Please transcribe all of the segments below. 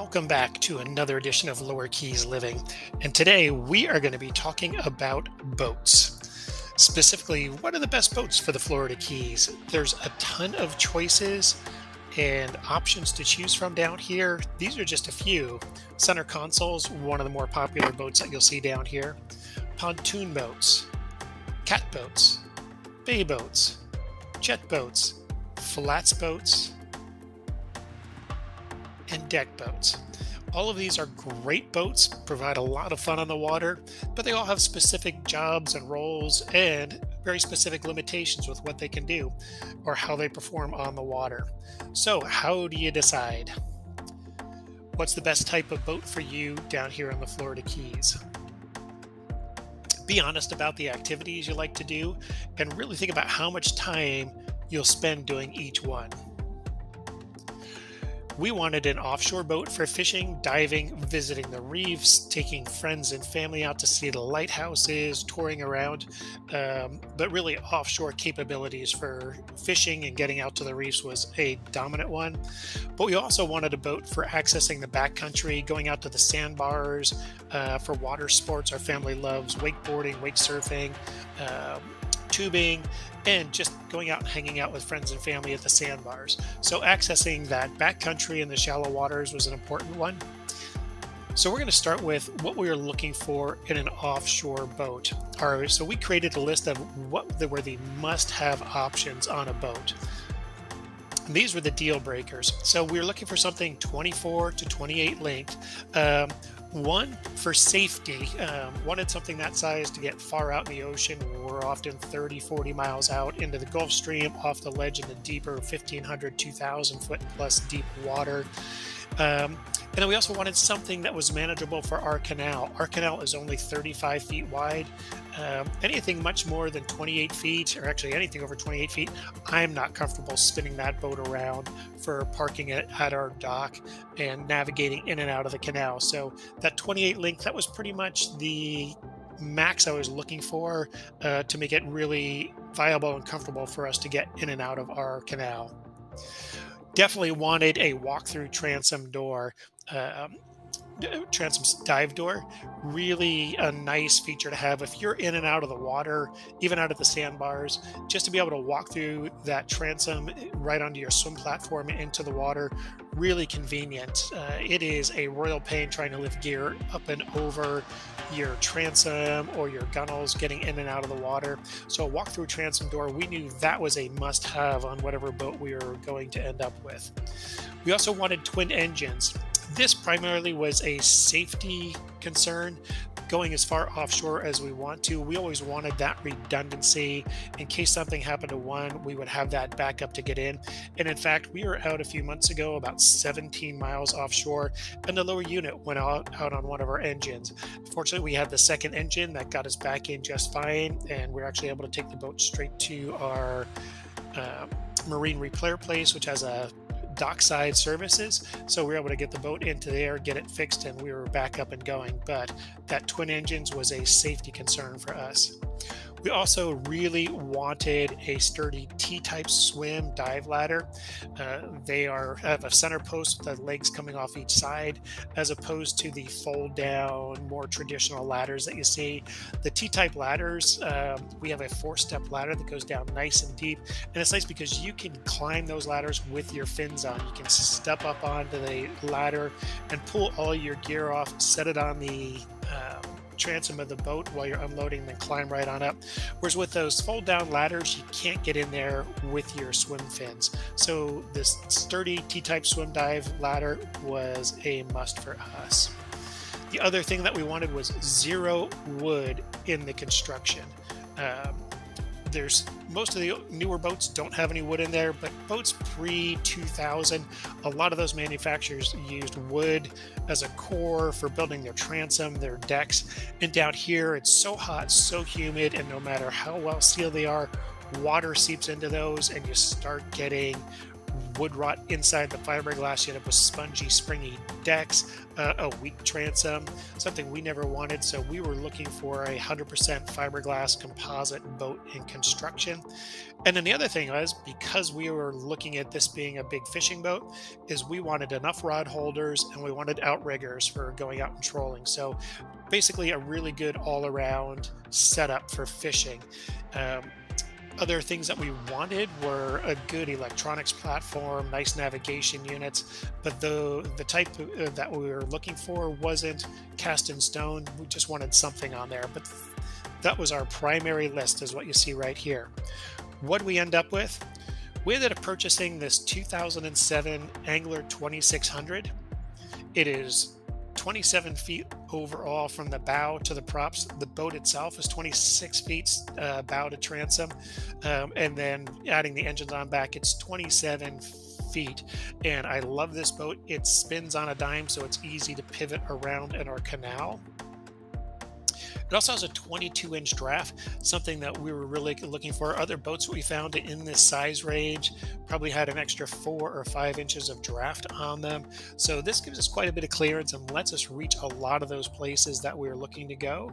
Welcome back to another edition of Lower Keys Living. And today we are going to be talking about boats. Specifically, what are the best boats for the Florida Keys? There's a ton of choices and options to choose from down here. These are just a few. Center console's one of the more popular boats that you'll see down here. Pontoon boats, cat boats, bay boats, jet boats, flats boats, and deck boats. All of these are great boats, provide a lot of fun on the water, but they all have specific jobs and roles and very specific limitations with what they can do or how they perform on the water. So how do you decide? What's the best type of boat for you down here on the Florida Keys? Be honest about the activities you like to do and really think about how much time you'll spend doing each one. We wanted an offshore boat for fishing, diving, visiting the reefs, taking friends and family out to see the lighthouses, touring around, but really offshore capabilities for fishing and getting out to the reefs was a dominant one. But we also wanted a boat for accessing the backcountry, going out to the sandbars, for water sports. Our family loves wakeboarding, wake surfing, tubing, and just going out and hanging out with friends and family at the sandbars. So accessing that backcountry and the shallow waters was an important one. So we're going to start with what we were looking for in an offshore boat. All right, so we created a list of what were the must-have options on a boat. And these were the deal breakers. So we were looking for something 24 to 28 length. One, for safety, wanted something that size to get far out in the ocean. We're often 30, 40 miles out into the Gulf Stream, off the ledge in the deeper 1,500, 2,000 foot plus deep water. And then we also wanted something that was manageable for our canal. Our canal is only 35 feet wide. Anything much more than 28 feet, or actually anything over 28 feet, I'm not comfortable spinning that boat around for parking it at our dock and navigating in and out of the canal. So that 28 length, that was pretty much the max I was looking for to make it really viable and comfortable for us to get in and out of our canal. Definitely wanted a walk-through transom door. Transom dive door, really a nice feature to have if you're in and out of the water, even out of the sandbars, just to be able to walk through that transom right onto your swim platform into the water. Really convenient. It is a royal pain trying to lift gear up and over your transom or your gunnels getting in and out of the water. So a walk-through transom door, we knew that was a must-have on whatever boat we were going to end up with. We also wanted twin engines. This primarily was a safety concern. Going as far offshore as we want to, we always wanted that redundancy. In case something happened to one, we would have that backup to get in. And in fact, we were out a few months ago, about 17 miles offshore, and the lower unit went out on one of our engines. Fortunately, we had the second engine that got us back in just fine, and we're actually able to take the boat straight to our marine repair place, which has a dockside services. So we were able to get the boat into there, get it fixed, and we were back up and going. But that twin engines was a safety concern for us. We also really wanted a sturdy T-type swim dive ladder. They have a center post with the legs coming off each side, as opposed to the fold-down, more traditional ladders that you see. The T-type ladders, we have a 4-step ladder that goes down nice and deep, and it's nice because you can climb those ladders with your fins on. You can step up onto the ladder and pull all your gear off, set it on the transom of the boat while you're unloading, then climb right on up. Whereas with those fold down ladders, you can't get in there with your swim fins. So this sturdy T-type swim dive ladder was a must for us. The other thing that we wanted was zero wood in the construction. Most of the newer boats don't have any wood in there, but boats pre-2000, a lot of those manufacturers used wood as a core for building their transom, their decks. And down here, it's so hot, so humid, and no matter how well sealed they are, water seeps into those and you start getting wood rot inside the fiberglass. You end up with spongy, springy decks, a weak transom, something we never wanted. So we were looking for a 100% fiberglass composite boat in construction. And then the other thing was, because we were looking at this being a big fishing boat, is we wanted enough rod holders and we wanted outriggers for going out and trolling. So basically a really good all-around setup for fishing. Other things that we wanted were a good electronics platform, nice navigation units, but the type that we were looking for wasn't cast in stone. We just wanted something on there, but that was our primary list, is what you see right here. What we end up with? We ended up purchasing this 2007 Angler 2600. It is 27 feet overall from the bow to the props. The boat itself is 26 feet bow to transom, and then adding the engines on back, it's 27 feet. And I love this boat. It spins on a dime, so it's easy to pivot around in our canal. It also has a 22-inch draft, something that we were really looking for. Other boats we found in this size range probably had an extra 4 or 5 inches of draft on them. So this gives us quite a bit of clearance and lets us reach a lot of those places that we were looking to go.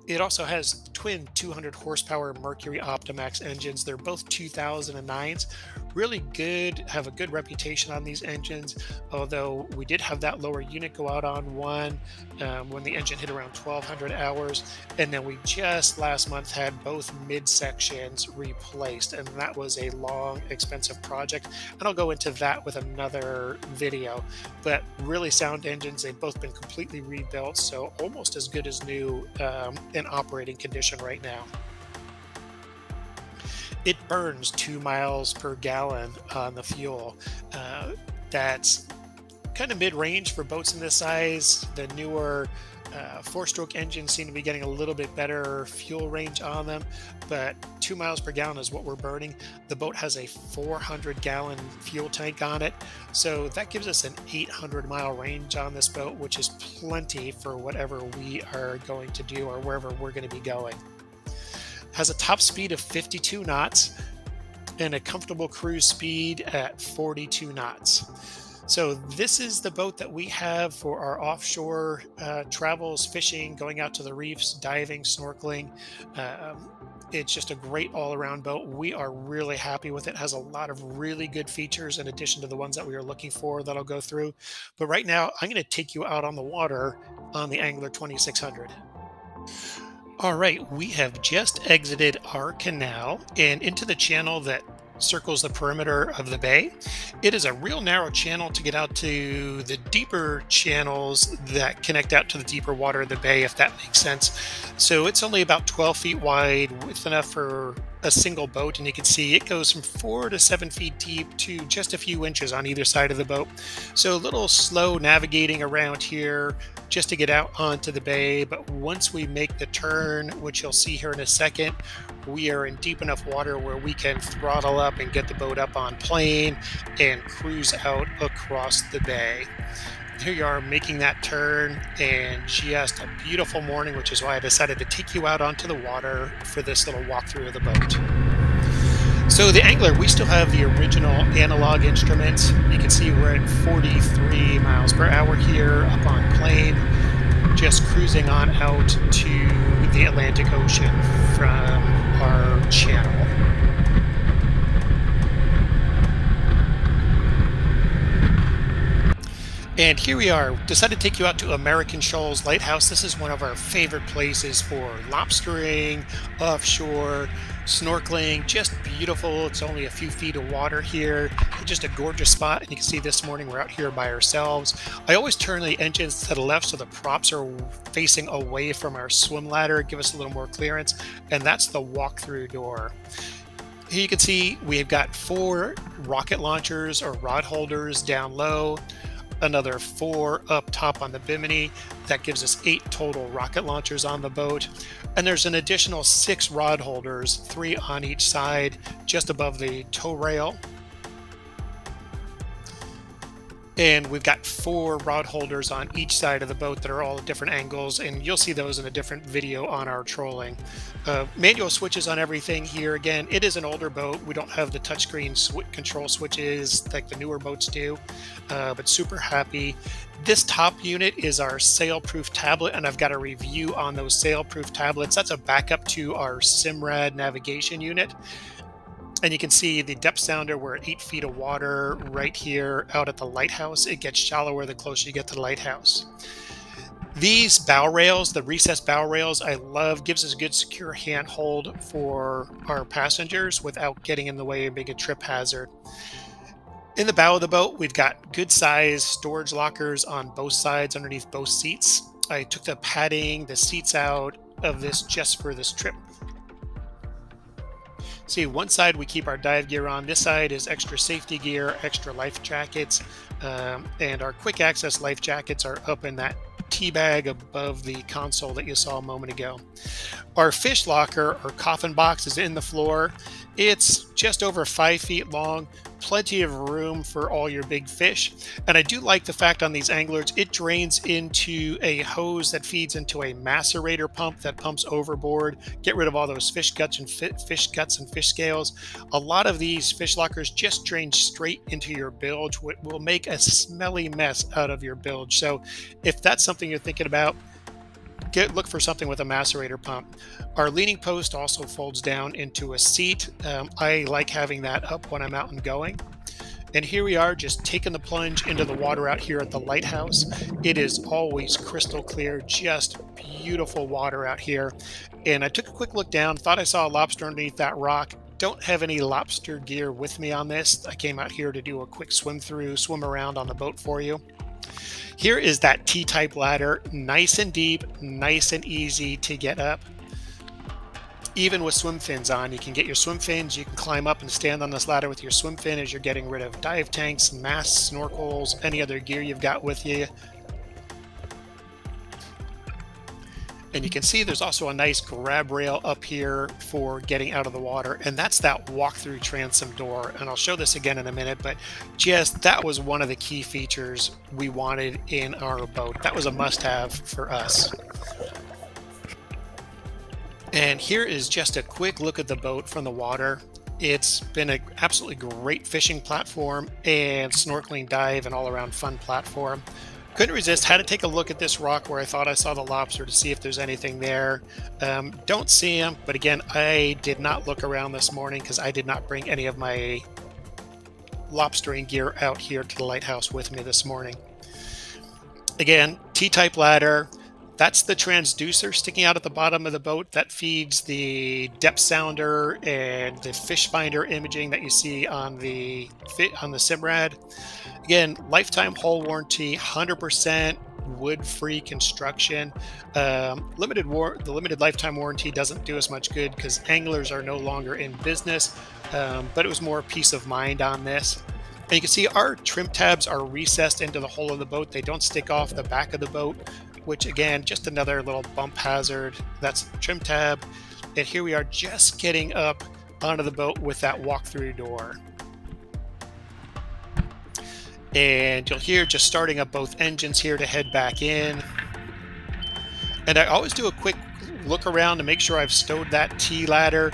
It also has twin 200 horsepower Mercury Optimax engines. They're both 2009s. Really good, have a good reputation on these engines, although we did have that lower unit go out on one when the engine hit around 1200 hours. And then we just last month had both midsections replaced, and that was a long, expensive project. And I'll go into that with another video. But really sound engines. They've both been completely rebuilt, so almost as good as new in operating condition right now. It burns 2 miles per gallon on the fuel. That's kind of mid-range for boats in this size. The newer 4-stroke engines seem to be getting a little bit better fuel range on them, but 2 miles per gallon is what we're burning. The boat has a 400-gallon fuel tank on it, so that gives us an 800-mile range on this boat, which is plenty for whatever we are going to do or wherever we're going to be going. Has a top speed of 52 knots and a comfortable cruise speed at 42 knots. So this is the boat that we have for our offshore travels, fishing, going out to the reefs, diving, snorkeling. It's just a great all-around boat. We are really happy with it. It has a lot of really good features in addition to the ones that we are looking for that I'll go through. But right now, I'm going to take you out on the water on the Angler 2600. All right, we have just exited our canal and into the channel that circles the perimeter of the bay. It is a real narrow channel to get out to the deeper channels that connect out to the deeper water of the bay, if that makes sense. So it's only about 12 feet wide, width enough for a single boat, and you can see it goes from 4 to 7 feet deep to just a few inches on either side of the boat. So a little slow navigating around here just to get out onto the bay, but once we make the turn, which you'll see here in a second, we are in deep enough water where we can throttle up and get the boat up on plane and cruise out across the bay. Here you are making that turn, and just a beautiful morning, which is why I decided to take you out onto the water for this little walkthrough of the boat. So the Angler, we still have the original analog instruments. You can see we're at 43 miles per hour here up on plane, just cruising on out to the Atlantic Ocean from our channel. And here we are. Decided to take you out to American Shoals Lighthouse. This is one of our favorite places for lobstering, offshore, snorkeling. Just beautiful. It's only a few feet of water here. Just a gorgeous spot. And you can see this morning we're out here by ourselves. I always turn the engines to the left so the props are facing away from our swim ladder, give us a little more clearance. And that's the walk-through door. Here you can see we've got 4 rocket launchers or rod holders down low, another 4 up top on the bimini. That gives us 8 total rocket launchers on the boat. And there's an additional 6 rod holders, 3 on each side, just above the tow rail. And we've got 4 rod holders on each side of the boat that are all at different angles, and you'll see those in a different video on our trolling. Manual switches on everything here. Again, it is an older boat. We don't have the touchscreen control switches like the newer boats do, but super happy. This top unit is our sail-proof tablet, and I've got a review on those sail-proof tablets. That's a backup to our Simrad navigation unit. And you can see the depth sounder, we're at 8 feet of water right here out at the lighthouse. It gets shallower the closer you get to the lighthouse. These bow rails, the recessed bow rails, I love. Gives us a good secure handhold for our passengers without getting in the way and being a trip hazard. In the bow of the boat, we've got good size storage lockers on both sides underneath both seats. I took the padding, the seats out of this just for this trip. See, one side we keep our dive gear on. This side is extra safety gear, extra life jackets, and our quick access life jackets are up in that tea bag above the console that you saw a moment ago. Our fish locker or coffin box is in the floor. It's just over 5 feet long, plenty of room for all your big fish. And I do like the fact on these anglers, it drains into a hose that feeds into a macerator pump that pumps overboard. Get rid of all those fish guts and fish scales. A lot of these fish lockers just drain straight into your bilge, which will make a smelly mess out of your bilge. So if that's something you're thinking about, look for something with a macerator pump. Our leaning post also folds down into a seat. I like having that up when I'm out and going. And here we are, just taking the plunge into the water out here at the lighthouse. It is always crystal clear, just beautiful water out here. And I took a quick look down, thought I saw a lobster underneath that rock. Don't have any lobster gear with me on this. I came out here to do a quick swim around on the boat for you. Here is that T-type ladder, nice and deep, nice and easy to get up. Even with swim fins on, you can get your swim fins, you can climb up and stand on this ladder with your swim fin as you're getting rid of dive tanks, masks, snorkels, any other gear you've got with you. And you can see there's also a nice grab rail up here for getting out of the water, and that's that walk-through transom door. And I'll show this again in a minute, but just that was one of the key features we wanted in our boat. That was a must-have for us. And here is just a quick look at the boat from the water. It's been an absolutely great fishing platform and snorkeling, dive, and all-around fun platform. Couldn't resist, had to take a look at this rock where I thought I saw the lobster to see if there's anything there. Don't see him, but again, I did not look around this morning because I did not bring any of my lobstering gear out here to the lighthouse with me this morning. Again, T-type ladder. That's the transducer sticking out at the bottom of the boat that feeds the depth sounder and the fish finder imaging that you see on the Simrad. Again, lifetime hull warranty, 100% wood-free construction. The limited lifetime warranty doesn't do us much good because anglers are no longer in business, but it was more peace of mind on this. And you can see our trim tabs are recessed into the hull of the boat. They don't stick off the back of the boat, which again, just another little bump hazard. That's the trim tab. And here we are just getting up onto the boat with that walk-through door. And you'll hear just starting up both engines here to head back in. And I always do a quick look around to make sure I've stowed that T-ladder.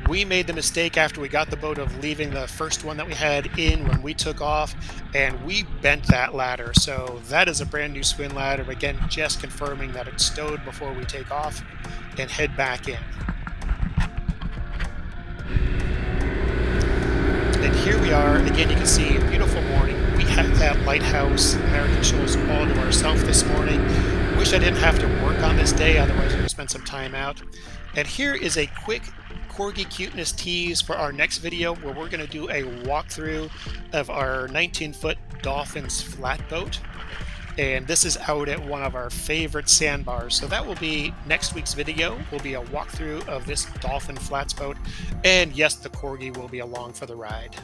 We made the mistake after we got the boat of leaving the first one that we had in when we took off, and we bent that ladder. So that is a brand new Swin ladder. Again, just confirming that it's stowed before we take off and head back in. And here we are. Again, you can see a beautiful morning. We had that lighthouse, American Shoals, all to ourselves this morning. Wish I didn't have to work on this day, otherwise I would spend some time out. And here is a quick Corgi cuteness tease for our next video, where we're going to do a walkthrough of our 19-foot Dolphins flatboat. And this is out at one of our favorite sandbars. So that will be next week's video, will be a walkthrough of this Dolphin flats boat. And yes, the Corgi will be along for the ride.